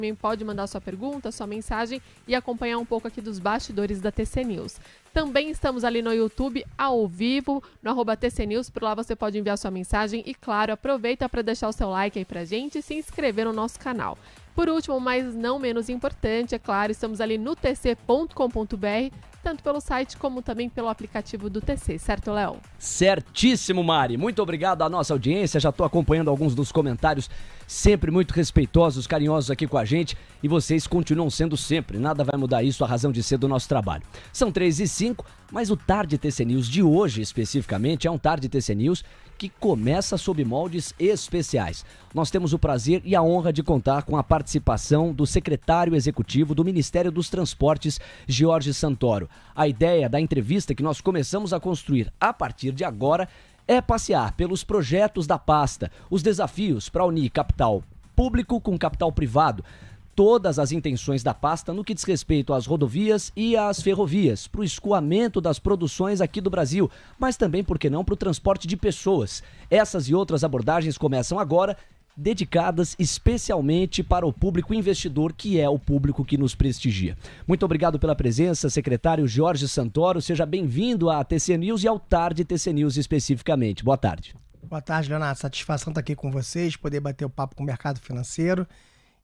também pode mandar sua pergunta, sua mensagem e acompanhar um pouco aqui dos bastidores da TC News. Também estamos ali no YouTube, ao vivo, no @TC News. Por lá você pode enviar sua mensagem e, claro, aproveita para deixar o seu like aí pra gente e se inscrever no nosso canal. Por último, mas não menos importante, é claro, estamos ali no tc.com.br, tanto pelo site como também pelo aplicativo do TC, certo, Léo? Certíssimo, Mari. Muito obrigado à nossa audiência. Já estou acompanhando alguns dos comentários, sempre muito respeitosos, carinhosos aqui com a gente. E vocês continuam sendo sempre. Nada vai mudar isso, a razão de ser do nosso trabalho. São 3h05, mas o Tarde TC News de hoje, especificamente, é um Tarde TC News que começa sob moldes especiais. Nós temos o prazer e a honra de contar com a participação do secretário executivo do Ministério dos Transportes, Jorge Santoro. A ideia da entrevista que nós começamos a construir a partir de agora é passear pelos projetos da pasta, os desafios para unir capital público com capital privado, todas as intenções da pasta no que diz respeito às rodovias e às ferrovias, para o escoamento das produções aqui do Brasil, mas também, por que não, para o transporte de pessoas. Essas e outras abordagens começam agora, dedicadas especialmente para o público investidor, que é o público que nos prestigia. Muito obrigado pela presença, secretário Jorge Santoro. Seja bem-vindo à TC News e ao Tarde TC News especificamente. Boa tarde. Boa tarde, Leonardo. Satisfação estar aqui com vocês, poder bater o papo com o mercado financeiro.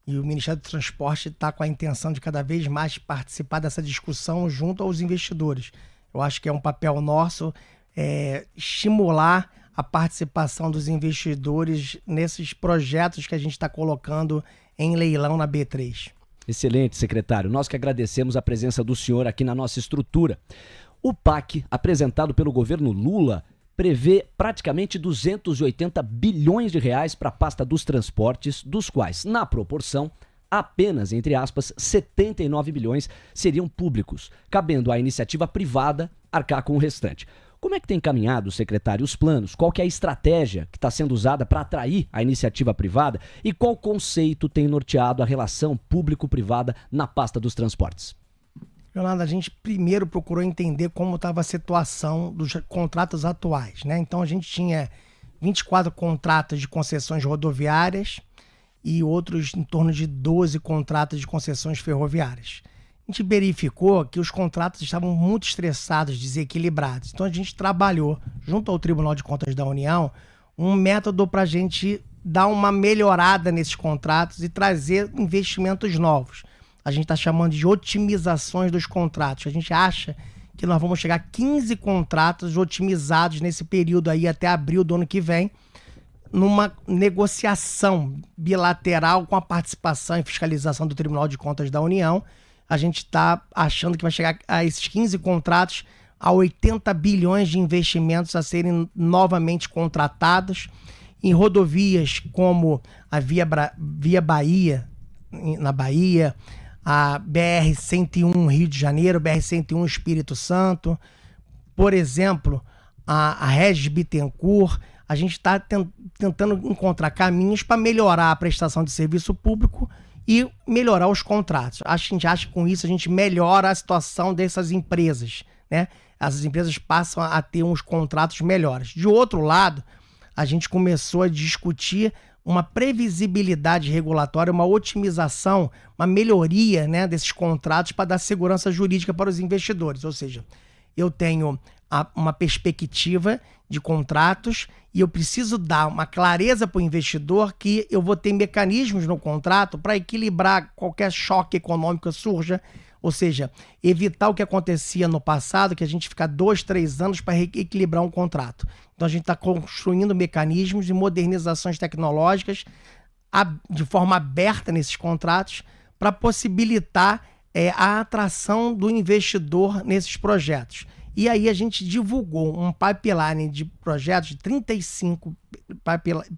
E o Ministério do Transporte está com a intenção de cada vez mais participar dessa discussão junto aos investidores. Eu acho que é um papel nosso estimular a participação dos investidores nesses projetos que a gente está colocando em leilão na B3. Excelente, secretário. Nós que agradecemos a presença do senhor aqui na nossa estrutura. O PAC, apresentado pelo governo Lula, prevê praticamente 280 bilhões de reais para a pasta dos transportes, dos quais, na proporção, apenas, entre aspas, 79 bilhões seriam públicos, cabendo à iniciativa privada arcar com o restante. Como é que tem caminhado, secretário, os planos? Qual que é a estratégia que está sendo usada para atrair a iniciativa privada e qual conceito tem norteado a relação público-privada na pasta dos transportes? Leonardo, a gente primeiro procurou entender como estava a situação dos contratos atuais, né? Então a gente tinha 24 contratos de concessões rodoviárias e outros em torno de 12 contratos de concessões ferroviárias. A gente verificou que os contratos estavam muito estressados, desequilibrados. Então a gente trabalhou, junto ao Tribunal de Contas da União, um método para a gente dar uma melhorada nesses contratos e trazer investimentos novos. A gente está chamando de otimizações dos contratos. A gente acha que nós vamos chegar a 15 contratos otimizados nesse período aí até abril do ano que vem, numa negociação bilateral com a participação e fiscalização do Tribunal de Contas da União. A gente está achando que vai chegar a esses 15 contratos a 80 bilhões de investimentos a serem novamente contratados em rodovias como a Via Bahia, na Bahia, a BR-101 Rio de Janeiro, BR-101 Espírito Santo, por exemplo, a Regis Bittencourt. A gente está tentando encontrar caminhos para melhorar a prestação de serviço público e melhorar os contratos. A gente acha que com isso a gente melhora a situação dessas empresas, né? Essas empresas passam a ter uns contratos melhores. De outro lado, a gente começou a discutir uma previsibilidade regulatória, uma otimização, uma melhoria, né, desses contratos para dar segurança jurídica para os investidores. Ou seja, eu tenho uma perspectiva de contratos e eu preciso dar uma clareza para o investidor que eu vou ter mecanismos no contrato para equilibrar qualquer choque econômico que surja, ou seja, evitar o que acontecia no passado, que a gente fica 2, 3 anos para reequilibrar um contrato. Então a gente está construindo mecanismos de modernizações tecnológicas de forma aberta nesses contratos para possibilitar a atração do investidor nesses projetos. E aí a gente divulgou um pipeline de projetos, de 35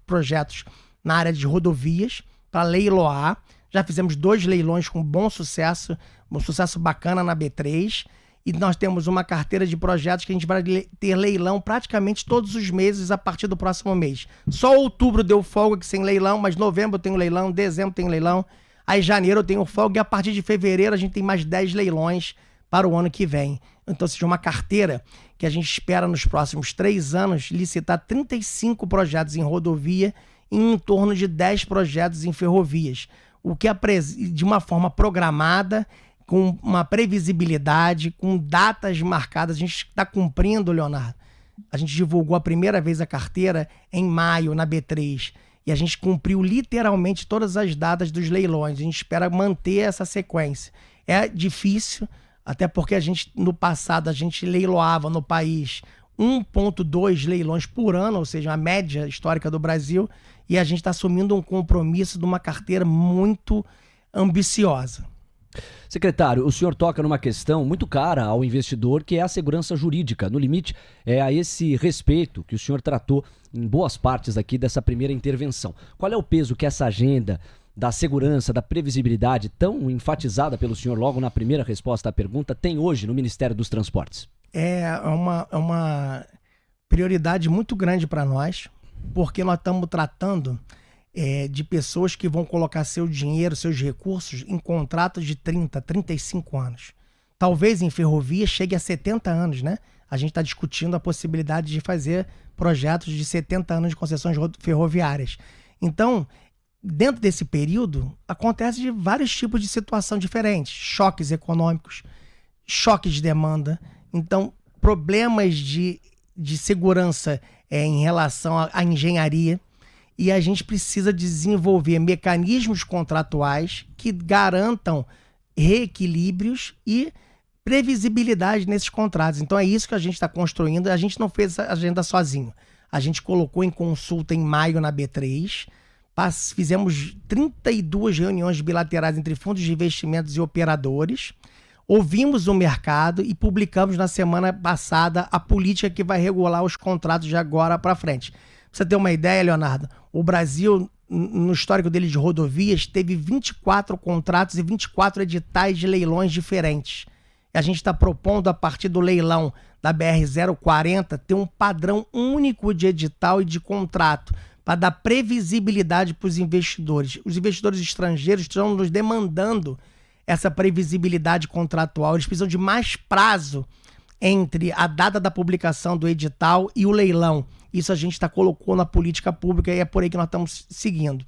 projetos na área de rodovias para leiloar. Já fizemos 2 leilões com bom sucesso, um sucesso bacana na B3. E nós temos uma carteira de projetos que a gente vai ter leilão praticamente todos os meses a partir do próximo mês. Só outubro deu folga que sem leilão, mas novembro tem um leilão, dezembro tem um leilão. Aí janeiro eu tenho folga e a partir de fevereiro a gente tem mais 10 leilões para o ano que vem. Então, seja uma carteira que a gente espera nos próximos 3 anos licitar 35 projetos em rodovia e em torno de 10 projetos em ferrovias. o que de uma forma programada, com uma previsibilidade, com datas marcadas. A gente está cumprindo, Leonardo. A gente divulgou a primeira vez a carteira em maio, na B3, e a gente cumpriu literalmente todas as datas dos leilões. A gente espera manter essa sequência. É difícil, até porque no passado, a gente leiloava no país 1,2 leilões por ano, ou seja, a média histórica do Brasil, e a gente está assumindo um compromisso de uma carteira muito ambiciosa. Secretário, o senhor toca numa questão muito cara ao investidor, que é a segurança jurídica. No limite, é a esse respeito que o senhor tratou em boas partes aqui dessa primeira intervenção. Qual é o peso que essa agenda da segurança, da previsibilidade, tão enfatizada pelo senhor logo na primeira resposta à pergunta, tem hoje no Ministério dos Transportes? É uma prioridade muito grande para nós, porque nós estamos tratando de pessoas que vão colocar seu dinheiro, seus recursos em contratos de 30, 35 anos. Talvez em ferrovia chegue a 70 anos, né? A gente está discutindo a possibilidade de fazer projetos de 70 anos de concessões ferroviárias. Então, dentro desse período, acontece de vários tipos de situação diferentes. Choques econômicos, choques de demanda. Então, problemas de segurança em relação à engenharia. E a gente precisa desenvolver mecanismos contratuais que garantam reequilíbrios e previsibilidade nesses contratos. Então é isso que a gente está construindo. A gente não fez essa agenda sozinho. A gente colocou em consulta em maio na B3, fizemos 32 reuniões bilaterais entre fundos de investimentos e operadores, ouvimos o mercado e publicamos na semana passada a política que vai regular os contratos de agora para frente. Pra você ter uma ideia, Leonardo, o Brasil, no histórico dele de rodovias, teve 24 contratos e 24 editais de leilões diferentes. E a gente está propondo, a partir do leilão da BR-040, ter um padrão único de edital e de contrato para dar previsibilidade para os investidores. Os investidores estrangeiros estão nos demandando essa previsibilidade contratual. Eles precisam de mais prazo entre a data da publicação do edital e o leilão. Isso a gente colocou na política pública e é por aí que nós estamos seguindo.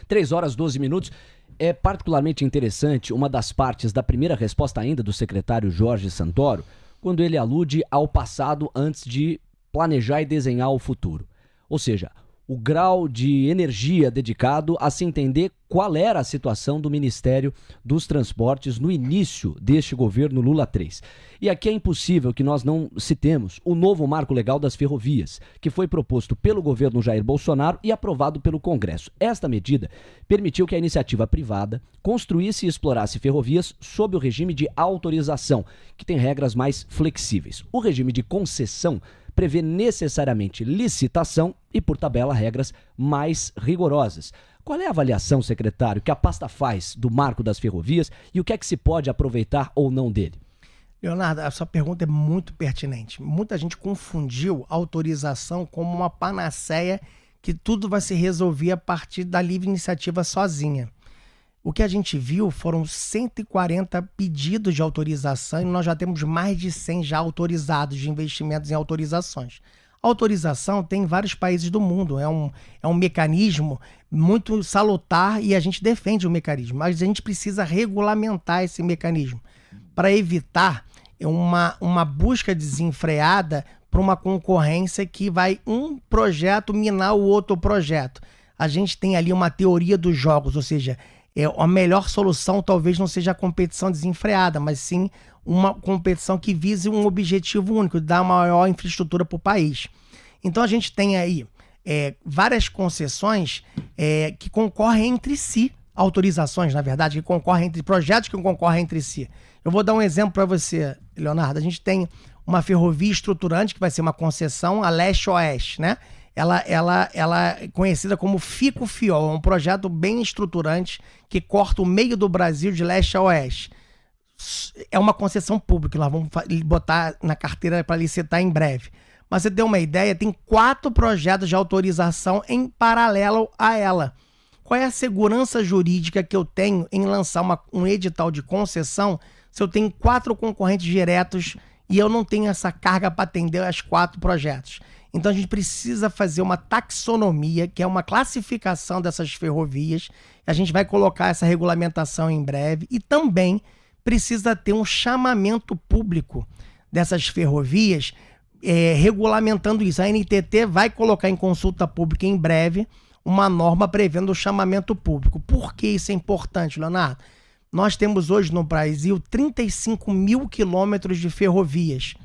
3h12. É particularmente interessante uma das partes da primeira resposta ainda do secretário Jorge Santoro, quando ele alude ao passado antes de planejar e desenhar o futuro. Ou seja, o grau de energia dedicado a se entender qual era a situação do Ministério dos Transportes no início deste governo Lula 3. E aqui é impossível que nós não citemos o novo marco legal das ferrovias, que foi proposto pelo governo Jair Bolsonaro e aprovado pelo Congresso. Esta medida permitiu que a iniciativa privada construísse e explorasse ferrovias sob o regime de autorização, que tem regras mais flexíveis. O regime de concessão prevê necessariamente licitação e, por tabela, regras mais rigorosas. Qual é a avaliação, secretário, que a pasta faz do marco das ferrovias e o que é que se pode aproveitar ou não dele? Leonardo, a sua pergunta é muito pertinente. Muita gente confundiu a autorização como uma panaceia que tudo vai se resolver a partir da livre iniciativa sozinha. O que a gente viu foram 140 pedidos de autorização e nós já temos mais de 100 já autorizados de investimentos em autorizações. A autorização tem em vários países do mundo, é um mecanismo muito salutar e a gente defende o mecanismo, mas a gente precisa regulamentar esse mecanismo para evitar uma busca desenfreada para uma concorrência que vai um projeto minar o outro projeto. A gente tem ali uma teoria dos jogos, ou seja, a melhor solução talvez não seja a competição desenfreada, mas sim uma competição que vise um objetivo único, dar maior infraestrutura para o país. Então a gente tem aí várias concessões que concorrem entre si, autorizações, na verdade, que concorrem entre projetos que concorrem entre si. Eu vou dar um exemplo para você, Leonardo. A gente tem uma ferrovia estruturante, que vai ser uma concessão a leste-oeste, né? Ela é conhecida como Fico-Fiol, é um projeto bem estruturante que corta o meio do Brasil de leste a oeste. É uma concessão pública, nós vamos botar na carteira para licitar em breve. Mas você tem uma ideia, tem 4 projetos de autorização em paralelo a ela. Qual é a segurança jurídica que eu tenho em lançar um edital de concessão se eu tenho 4 concorrentes diretos e eu não tenho essa carga para atender as 4 projetos? Então a gente precisa fazer uma taxonomia, que é uma classificação dessas ferrovias. A gente vai colocar essa regulamentação em breve e também precisa ter um chamamento público dessas ferrovias, regulamentando isso. A ANTT vai colocar em consulta pública em breve uma norma prevendo o chamamento público. Por que isso é importante, Leonardo? Nós temos hoje no Brasil 35 mil quilômetros de ferrovias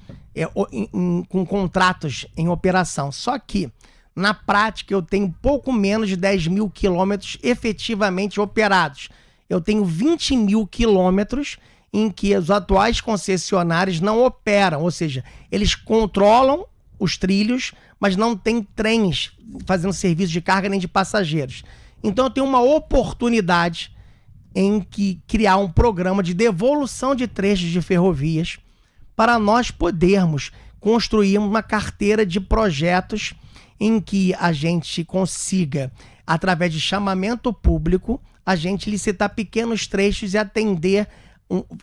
com contratos em operação. Só que, na prática, eu tenho pouco menos de 10 mil quilômetros efetivamente operados. Eu tenho 20 mil quilômetros em que os atuais concessionários não operam, ou seja, eles controlam os trilhos, mas não tem trens fazendo serviço de carga nem de passageiros. Então eu tenho uma oportunidade em que criar um programa de devolução de trechos de ferrovias para nós podermos construir uma carteira de projetos em que a gente consiga, através de chamamento público, a gente licitar pequenos trechos e atender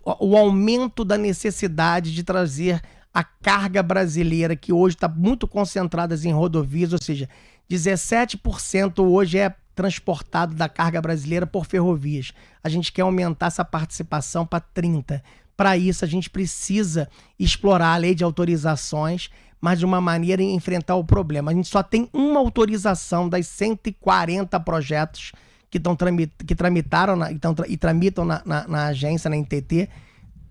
o aumento da necessidade de trazer a carga brasileira, que hoje está muito concentrada em rodovias, ou seja, 17% hoje é transportado da carga brasileira por ferrovias. A gente quer aumentar essa participação para 30%. Para isso, a gente precisa explorar a lei de autorizações, mas de uma maneira em enfrentar o problema. A gente só tem uma autorização das 140 projetos que tramitam na agência, na NTT,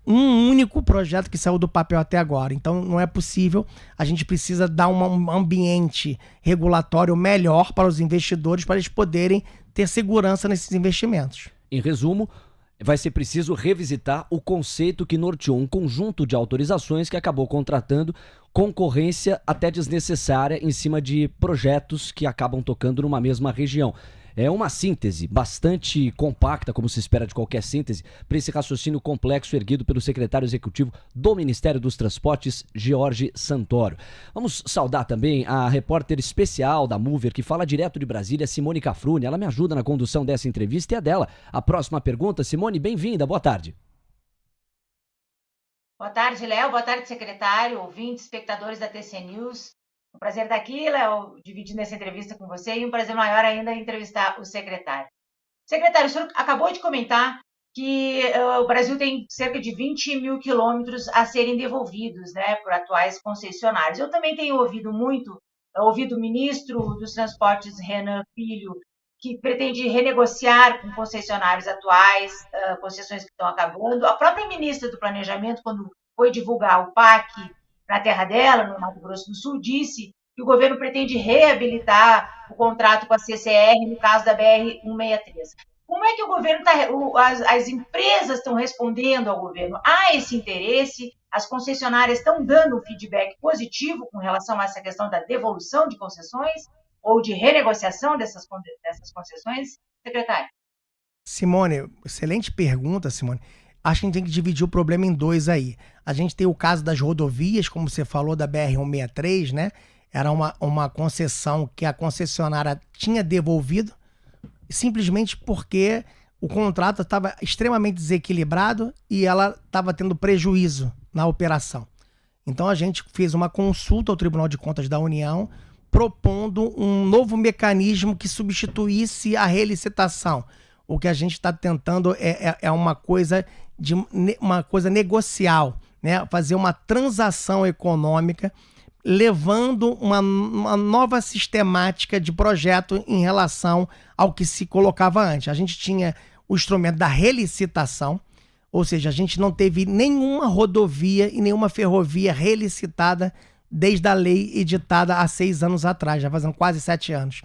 um único projeto que saiu do papel até agora. Então não é possível, a gente precisa dar um ambiente regulatório melhor para os investidores, para eles poderem ter segurança nesses investimentos. Em resumo, vai ser preciso revisitar o conceito que norteou um conjunto de autorizações que acabou contratando concorrência até desnecessária em cima de projetos que acabam tocando numa mesma região. É uma síntese bastante compacta, como se espera de qualquer síntese, para esse raciocínio complexo erguido pelo secretário executivo do Ministério dos Transportes, George Santoro. Vamos saudar também a repórter especial da Mover, que fala direto de Brasília, Simone Cafrune. Ela me ajuda na condução dessa entrevista e é dela a próxima pergunta. Simone, bem-vinda, boa tarde. Boa tarde, Léo. Boa tarde, secretário, ouvintes, espectadores da TC News. Um prazer estar aqui, Léo, dividindo essa entrevista com você e um prazer maior ainda entrevistar o secretário. Secretário, o senhor acabou de comentar que o Brasil tem cerca de 20 mil quilômetros a serem devolvidos, né, por atuais concessionários. Eu também tenho ouvido o ministro dos Transportes, Renan Filho, que pretende renegociar com concessionários atuais, concessões que estão acabando. A própria ministra do Planejamento, quando foi divulgar o PAC na terra dela, no Mato Grosso do Sul, disse que o governo pretende reabilitar o contrato com a CCR no caso da BR-163. Como é que o governo as empresas estão respondendo ao governo? Há esse interesse? As concessionárias estão dando um feedback positivo com relação a essa questão da devolução de concessões ou de renegociação dessas concessões? Secretário. Simone, excelente pergunta, Simone. Acho que a gente tem que dividir o problema em dois aí. A gente tem o caso das rodovias, como você falou, da BR-163, né? Era uma concessão que a concessionária tinha devolvido, simplesmente porque o contrato estava extremamente desequilibrado e ela estava tendo prejuízo na operação. Então a gente fez uma consulta ao Tribunal de Contas da União, propondo um novo mecanismo que substituísse a relicitação. O que a gente está tentando é uma coisa negocial, né? Fazer uma transação econômica, levando uma nova sistemática de projeto em relação ao que se colocava antes. A gente tinha o instrumento da relicitação, ou seja, a gente não teve nenhuma rodovia e nenhuma ferrovia relicitada desde a lei editada há 6 anos atrás, já fazendo quase 7 anos.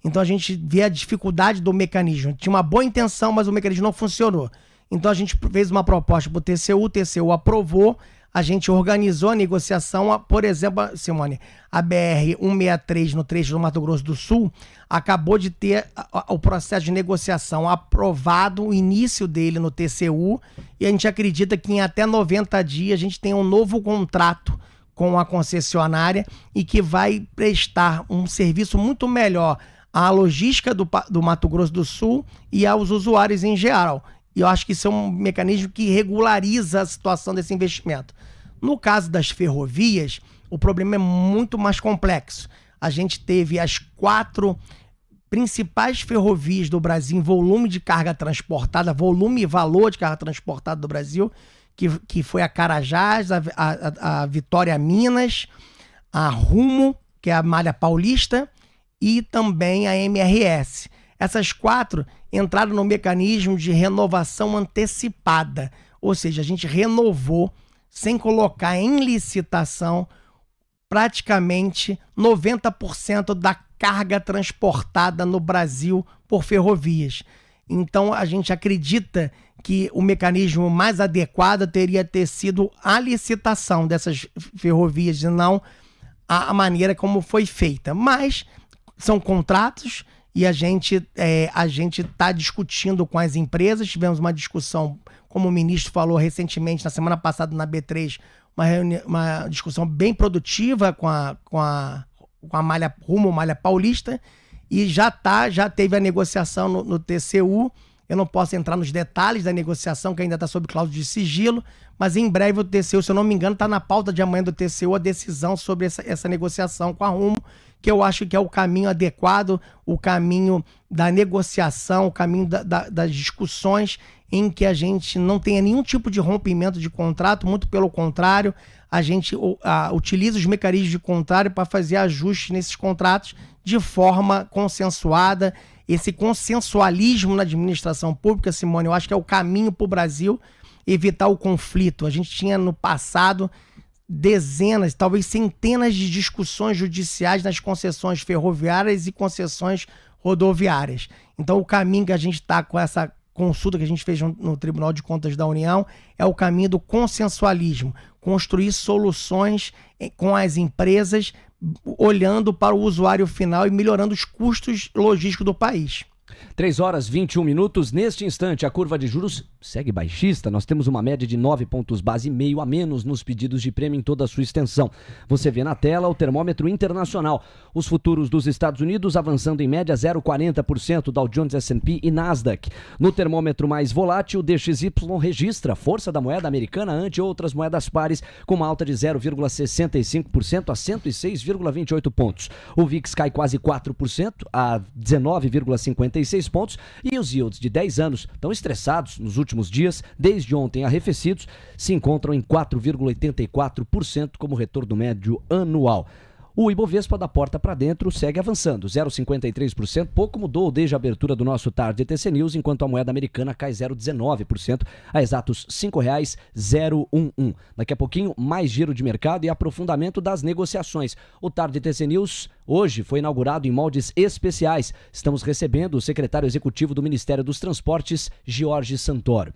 Então a gente vê a dificuldade do mecanismo. Tinha uma boa intenção, mas o mecanismo não funcionou. Então a gente fez uma proposta para o TCU aprovou, a gente organizou a negociação. Por exemplo, Simone, a BR-163 no trecho do Mato Grosso do Sul acabou de ter o processo de negociação aprovado, o início dele no TCU, e a gente acredita que em até 90 dias a gente tem um novo contrato com a concessionária e que vai prestar um serviço muito melhor à logística do Mato Grosso do Sul e aos usuários em geral. E eu acho que isso é um mecanismo que regulariza a situação desse investimento. No caso das ferrovias, o problema é muito mais complexo. A gente teve as 4 principais ferrovias do Brasil em volume de carga transportada, volume e valor de carga transportada do Brasil, que foi a Carajás, a Vitória Minas, a Rumo, que é a Malha Paulista, e também a MRS. Essas 4 entraram no mecanismo de renovação antecipada, ou seja, a gente renovou sem colocar em licitação praticamente 90% da carga transportada no Brasil por ferrovias. Então, a gente acredita que o mecanismo mais adequado teria ter sido a licitação dessas ferrovias e não a maneira como foi feita. Mas são contratos e a gente está discutindo com as empresas. Tivemos uma discussão, como o ministro falou recentemente, na semana passada na B3, uma discussão bem produtiva com a Malha Rumo, Malha Paulista, e já teve a negociação no TCU. Eu não posso entrar nos detalhes da negociação, que ainda está sob cláusula de sigilo, mas em breve o TCU, se eu não me engano, está na pauta de amanhã do TCU a decisão sobre essa negociação com a Rumo, que eu acho que é o caminho adequado, o caminho da negociação, o caminho das discussões, em que a gente não tenha nenhum tipo de rompimento de contrato, muito pelo contrário, a gente utiliza os mecanismos de contrato para fazer ajustes nesses contratos de forma consensuada. Esse consensualismo na administração pública, Simone, eu acho que é o caminho para o Brasil evitar o conflito. A gente tinha no passado dezenas, talvez centenas de discussões judiciais nas concessões ferroviárias e concessões rodoviárias. Então o caminho que a gente está com essa consulta que a gente fez no Tribunal de Contas da União é o caminho do consensualismo, construir soluções com as empresas, olhando para o usuário final e melhorando os custos logísticos do país. 3h21. Neste instante, a curva de juros segue baixista. Nós temos uma média de 9 pontos base e meio a menos nos pedidos de prêmio em toda a sua extensão. Você vê na tela o termômetro internacional. Os futuros dos Estados Unidos avançando em média 0,40%, Dow Jones, S&P e Nasdaq. No termômetro mais volátil, o DXY registra força da moeda americana ante outras moedas pares, com uma alta de 0,65% a 106,28 pontos. O VIX cai quase 4% a 19,56 pontos, e os yields de 10 anos, tão estressados nos últimos dias, desde ontem arrefecidos, se encontram em 4,84% como retorno médio anual. O Ibovespa da porta para dentro segue avançando, 0,53%, pouco mudou desde a abertura do nosso Tarde TC News, enquanto a moeda americana cai 0,19%, a exatos R$ 5,011. Daqui a pouquinho, mais giro de mercado e aprofundamento das negociações. O Tarde TC News hoje foi inaugurado em moldes especiais. Estamos recebendo o secretário executivo do Ministério dos Transportes, Jorge Santoro.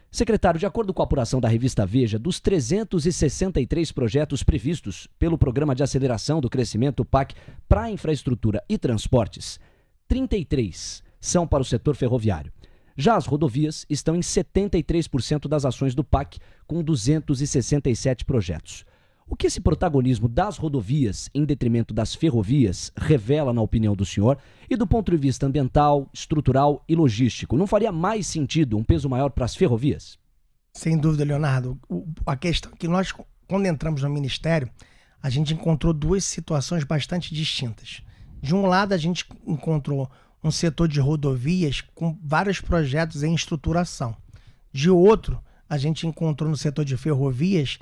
Secretário, de acordo com a apuração da revista Veja, dos 363 projetos previstos pelo Programa de Aceleração do Crescimento PAC para infraestrutura e transportes, 33 são para o setor ferroviário. Já as rodovias estão em 73% das ações do PAC, com 267 projetos. O que esse protagonismo das rodovias em detrimento das ferrovias revela, na opinião do senhor, e do ponto de vista ambiental, estrutural e logístico? Não faria mais sentido um peso maior para as ferrovias? Sem dúvida, Leonardo. A questão é que nós, quando entramos no Ministério, a gente encontrou duas situações bastante distintas. De um lado, a gente encontrou um setor de rodovias com vários projetos em estruturação. De outro, a gente encontrou no setor de ferrovias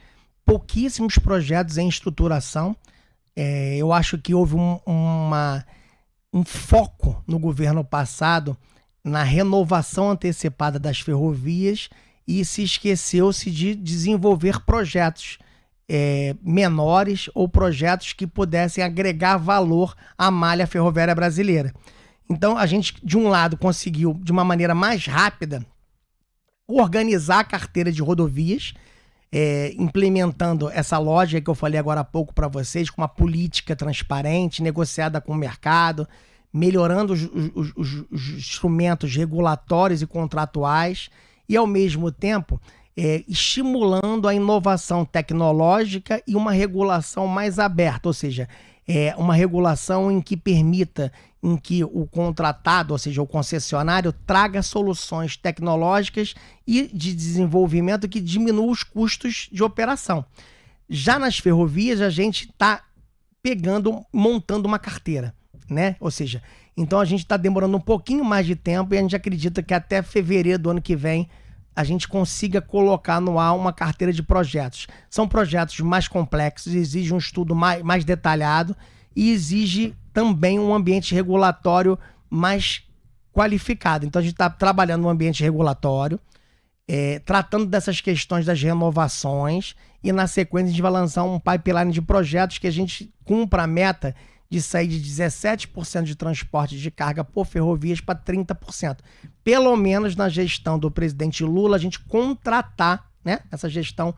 pouquíssimos projetos em estruturação. Eu acho que houve um foco no governo passado na renovação antecipada das ferrovias e se esqueceu-se de desenvolver projetos menores ou projetos que pudessem agregar valor à malha ferroviária brasileira. Então, a gente, de um lado, conseguiu, de uma maneira mais rápida, organizar a carteira de rodovias, implementando essa lógica que eu falei agora há pouco para vocês, com uma política transparente, negociada com o mercado, melhorando os instrumentos regulatórios e contratuais e, ao mesmo tempo, estimulando a inovação tecnológica e uma regulação mais aberta, ou seja, uma regulação em que permita que o contratado, ou seja, o concessionário, traga soluções tecnológicas e de desenvolvimento que diminuam os custos de operação. Já nas ferrovias, a gente está montando uma carteira, né? Ou seja, então a gente está demorando um pouquinho mais de tempo e a gente acredita que até fevereiro do ano que vem a gente consiga colocar no ar uma carteira de projetos. São projetos mais complexos, exigem um estudo mais detalhado e exige também um ambiente regulatório mais qualificado. Então a gente está trabalhando no ambiente regulatório, tratando dessas questões das renovações e na sequência a gente vai lançar um pipeline de projetos que a gente cumpra a meta de sair de 17% de transporte de carga por ferrovias para 30%. Pelo menos na gestão do presidente Lula, a gente contratar, né, essa gestão,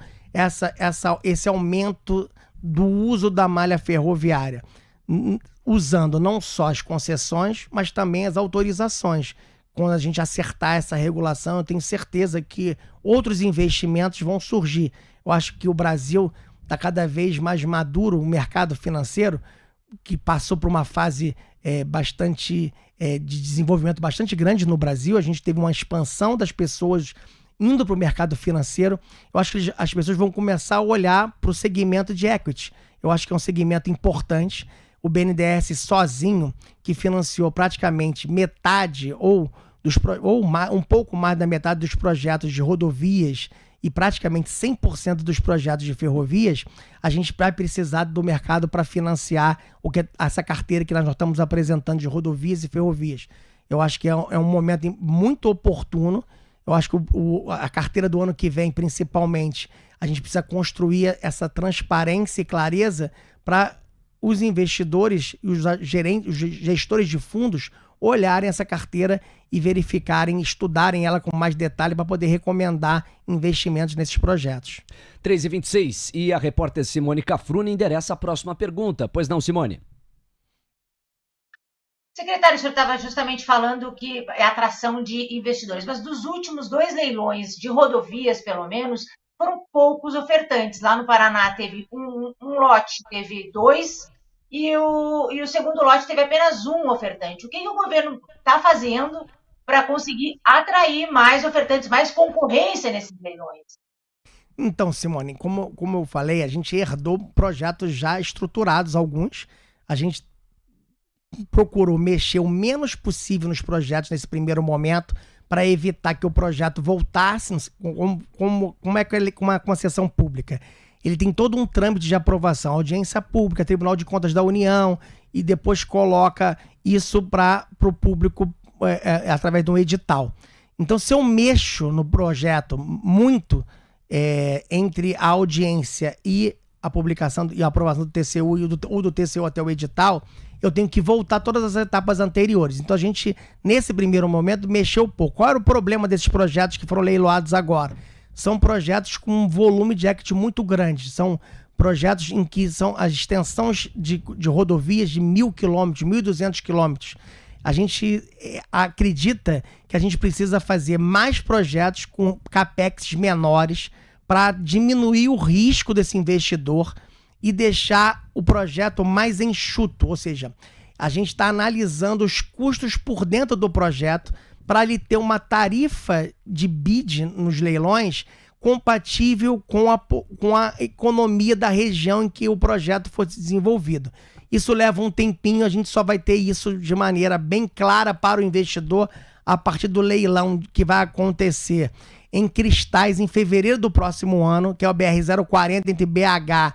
esse aumento do uso da malha ferroviária, usando não só as concessões, mas também as autorizações. Quando a gente acertar essa regulação, eu tenho certeza que outros investimentos vão surgir. Eu acho que o Brasil está cada vez mais maduro, o mercado financeiro, que passou por uma fase de desenvolvimento bastante grande no Brasil. A gente teve uma expansão das pessoas indo para o mercado financeiro. Eu acho que as pessoas vão começar a olhar para o segmento de equity. Eu acho que é um segmento importante. O BNDES sozinho, que financiou praticamente metade ou um pouco mais da metade dos projetos de rodovias e praticamente 100% dos projetos de ferrovias, a gente vai precisar do mercado para financiar essa carteira que nós estamos apresentando de rodovias e ferrovias. Eu acho que é um momento muito oportuno. Eu acho que a carteira do ano que vem, principalmente, a gente precisa construir essa transparência e clareza para os investidores e os gestores de fundos olharem essa carteira e verificarem, estudarem ela com mais detalhe para poder recomendar investimentos nesses projetos. 3h26, e a repórter Simone Cafrune endereça a próxima pergunta. Pois não, Simone? Secretário, o senhor estava justamente falando que é atração de investidores, mas dos últimos 2 leilões de rodovias, pelo menos, foram poucos ofertantes. Lá no Paraná teve um lote, teve 2, e o segundo lote teve apenas 1 ofertante. O que o governo está fazendo para conseguir atrair mais ofertantes, mais concorrência nesses leilões? Então, Simone, como eu falei, a gente herdou projetos já estruturados, alguns. A gente procurou mexer o menos possível nos projetos nesse primeiro momento para evitar que o projeto voltasse, como é que ele, com uma concessão pública. Ele tem todo um trâmite de aprovação, audiência pública, Tribunal de Contas da União, e depois coloca isso para o público através de um edital. Então, se eu mexo no projeto muito entre a audiência e a publicação e a aprovação do TCU ou do TCU até o edital, eu tenho que voltar todas as etapas anteriores. Então, a gente, nesse primeiro momento, mexeu pouco. Qual era o problema desses projetos que foram leiloados agora? São projetos com um volume de equity muito grande. São projetos em que são as extensões de rodovias de 1.000 quilômetros, 1.200 quilômetros. A gente acredita que a gente precisa fazer mais projetos com capex menores para diminuir o risco desse investidor e deixar o projeto mais enxuto. Ou seja, a gente está analisando os custos por dentro do projeto para ele ter uma tarifa de bid nos leilões compatível com a economia da região em que o projeto for desenvolvido. Isso leva um tempinho, a gente só vai ter isso de maneira bem clara para o investidor a partir do leilão que vai acontecer em Cristais em fevereiro do próximo ano, que é o BR-040 entre BH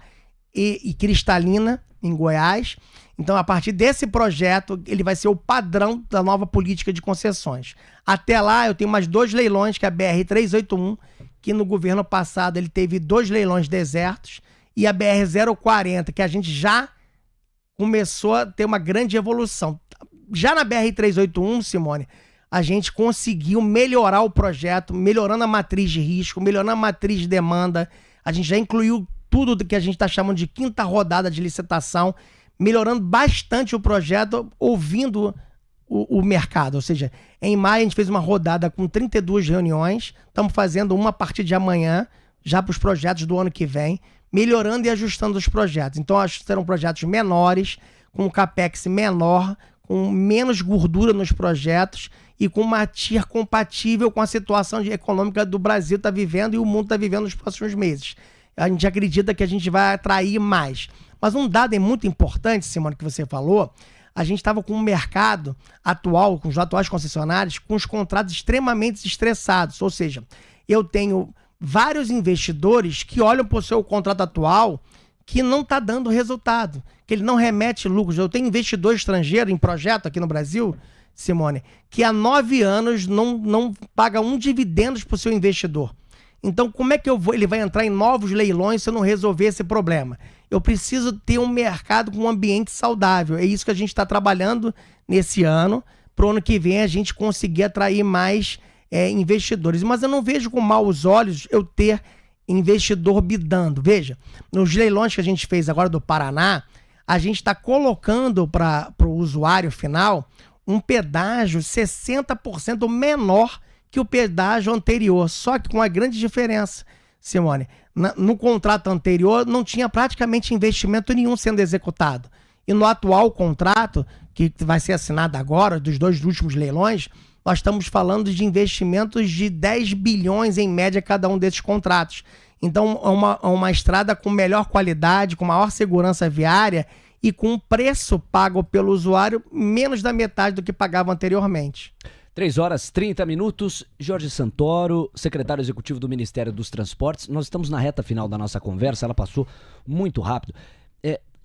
e Cristalina, em Goiás. Então, a partir desse projeto, ele vai ser o padrão da nova política de concessões. Até lá, eu tenho mais 2 leilões, que é a BR-381, que no governo passado ele teve 2 leilões desertos, e a BR-040, que a gente já começou a ter uma grande evolução. Já na BR-381, Simone, a gente conseguiu melhorar o projeto, melhorando a matriz de risco, melhorando a matriz de demanda. A gente já incluiu tudo do que a gente está chamando de 5ª rodada de licitação, melhorando bastante o projeto, ouvindo o mercado. Ou seja, em maio a gente fez uma rodada com 32 reuniões, estamos fazendo uma a partir de amanhã, já para os projetos do ano que vem, melhorando e ajustando os projetos. Então, acho que serão projetos menores, com um capex menor, com menos gordura nos projetos e com uma TIR compatível com a situação econômica do Brasil está vivendo e o mundo está vivendo nos próximos meses. a gente acredita que a gente vai atrair mais. Mas um dado muito importante, Simone, que você falou, a gente estava com o mercado atual, com os atuais concessionários, com os contratos extremamente estressados. Ou seja, eu tenho vários investidores que olham para o seu contrato atual que não está dando resultado, que ele não remete lucros. Eu tenho investidor estrangeiro em projeto aqui no Brasil, Simone, que há 9 anos não paga um dividendos para o seu investidor. Então, como é que ele vai entrar em novos leilões se eu não resolver esse problema? Eu preciso ter um mercado com um ambiente saudável. É isso que a gente está trabalhando nesse ano, para o ano que vem a gente conseguir atrair mais investidores. Mas eu não vejo com maus olhos eu ter investidor bidando. Veja, nos leilões que a gente fez agora do Paraná, a gente está colocando para o usuário final um pedágio 60% menor que o pedágio anterior, só que com uma grande diferença, Simone. No contrato anterior não tinha praticamente investimento nenhum sendo executado. E no atual contrato, que vai ser assinado agora, dos 2 últimos leilões, nós estamos falando de investimentos de 10 bilhões em média cada um desses contratos. Então é uma estrada com melhor qualidade, com maior segurança viária e com um preço pago pelo usuário menos da metade do que pagava anteriormente. 3h30. Jorge Santoro, secretário executivo do Ministério dos Transportes. Nós estamos na reta final da nossa conversa, ela passou muito rápido.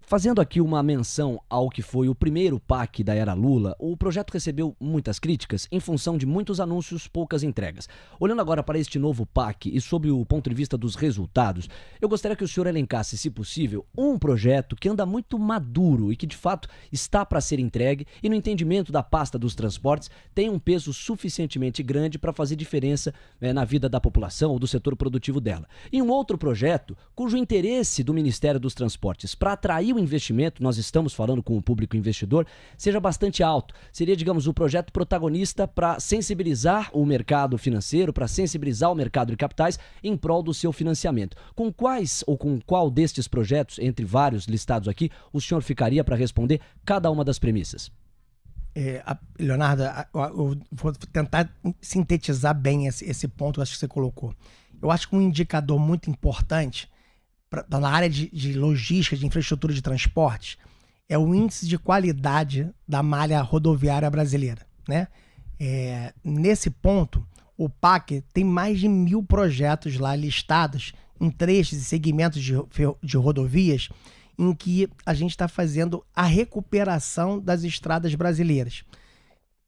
Fazendo aqui uma menção ao que foi o primeiro PAC da era Lula, o projeto recebeu muitas críticas em função de muitos anúncios, poucas entregas. Olhando agora para este novo PAC e sob o ponto de vista dos resultados, eu gostaria que o senhor elencasse, se possível, um projeto que anda muito maduro e que de fato está para ser entregue e no entendimento da pasta dos transportes tem um peso suficientemente grande para fazer diferença na vida da população ou do setor produtivo dela. E um outro projeto cujo interesse do Ministério dos Transportes para atrair o investimento, nós estamos falando com o público investidor, seja bastante alto. Seria, digamos, o projeto protagonista para sensibilizar o mercado financeiro, para sensibilizar o mercado de capitais em prol do seu financiamento. Com quais ou com qual destes projetos, entre vários listados aqui, o senhor ficaria para responder cada uma das premissas? Leonardo, eu vou tentar sintetizar bem esse ponto que você colocou. Eu acho que um indicador muito importante na área de logística, de infraestrutura de transporte, é o índice de qualidade da malha rodoviária brasileira, né? Nesse ponto, o PAC tem mais de 1.000 projetos lá listados em trechos e segmentos de rodovias em que a gente está fazendo a recuperação das estradas brasileiras.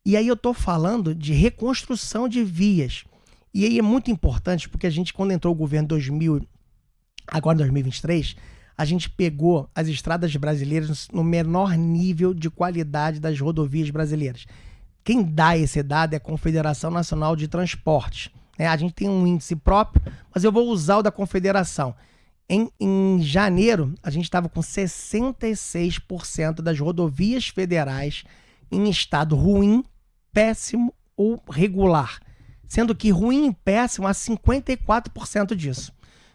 E aí eu estou falando de reconstrução de vias. E aí é muito importante porque a gente, quando entrou o governo 2000, agora em 2023, a gente pegou as estradas brasileiras no menor nível de qualidade das rodovias brasileiras. Quem dá esse dado é a Confederação Nacional de Transportes. A gente tem um índice próprio, mas eu vou usar o da Confederação. Em janeiro, a gente estava com 66% das rodovias federais em estado ruim, péssimo ou regular. Sendo que ruim e péssimo há 54% disso.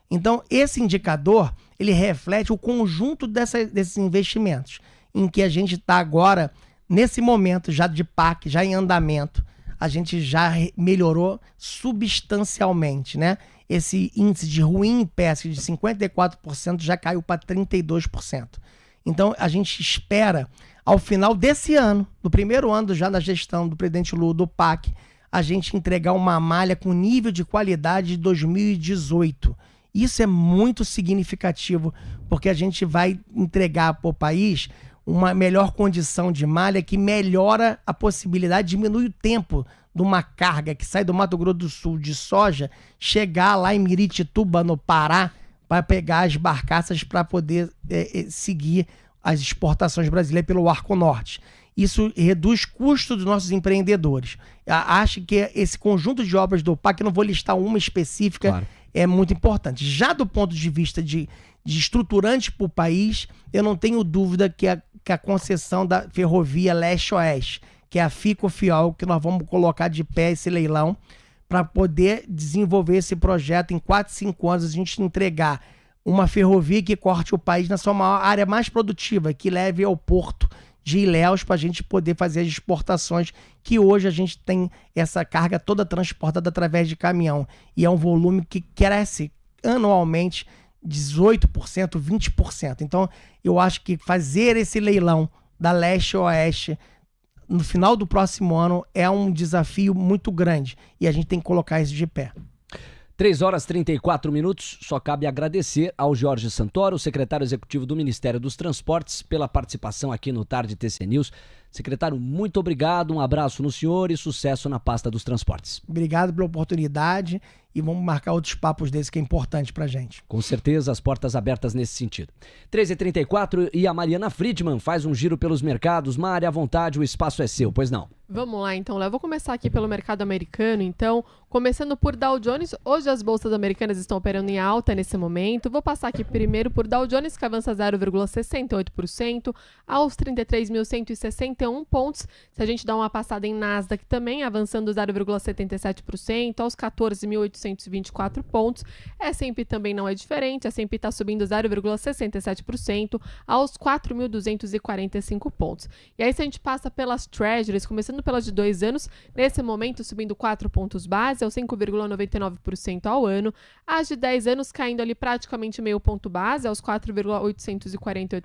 Então, esse indicador, ele reflete o conjunto desses investimentos, em que a gente está agora, nesse momento já de PAC, já em andamento, a gente já melhorou substancialmente, né? Esse índice de ruim e péssimo de 54% já caiu para 32%. Então, a gente espera, ao final desse ano, do primeiro ano já da gestão do presidente Lula, do PAC, a gente entregar uma malha com nível de qualidade de 2018. Isso é muito significativo, porque a gente vai entregar para o país uma melhor condição de malha que melhora a possibilidade, diminui o tempo de uma carga que sai do Mato Grosso do Sul de soja, chegar lá em Miritituba, no Pará, para pegar as barcaças para poder seguir as exportações brasileiras pelo Arco Norte. Isso reduz custos dos nossos empreendedores. Acho que esse conjunto de obras do PAC, eu não vou listar uma específica, claro, é muito importante. Já do ponto de vista de estruturante para o país, eu não tenho dúvida que a concessão da ferrovia leste-oeste, que é a FICO-FIOL, que nós vamos colocar de pé esse leilão, para poder desenvolver esse projeto em 4, 5 anos, a gente entregar uma ferrovia que corte o país na sua maior área mais produtiva, que leve ao porto de Ilhéus para a gente poder fazer as exportações, que hoje a gente tem essa carga toda transportada através de caminhão. E é um volume que cresce anualmente 18%, 20%. Então, eu acho que fazer esse leilão da leste a oeste no final do próximo ano é um desafio muito grande e a gente tem que colocar isso de pé. 3h34, só cabe agradecer ao Jorge Santoro, secretário executivo do Ministério dos Transportes, pela participação aqui no Tarde TC News. Secretário, muito obrigado, um abraço no senhor e sucesso na pasta dos transportes. Obrigado pela oportunidade e vamos marcar outros papos desses que é importante pra gente. Com certeza, as portas abertas nesse sentido. 3h34 e a Mariana Friedman faz um giro pelos mercados. Mari, à vontade, o espaço é seu, pois não? Vamos lá, então, Léo. Vou começar aqui pelo mercado americano, então, começando por Dow Jones. Hoje as bolsas americanas estão operando em alta nesse momento. Vou passar aqui primeiro por Dow Jones, que avança 0,68% aos 33.161 pontos. Se a gente dá uma passada em Nasdaq também, avançando 0,77% aos 14.824 pontos. S&P também não é diferente. A S&P está subindo 0,67% aos 4.245 pontos. E aí, se a gente passa pelas Treasuries, começando pelas de 2 anos, nesse momento subindo 4 pontos base, aos 5,99% ao ano. As de 10 anos caindo ali praticamente meio ponto base, aos 4,848%.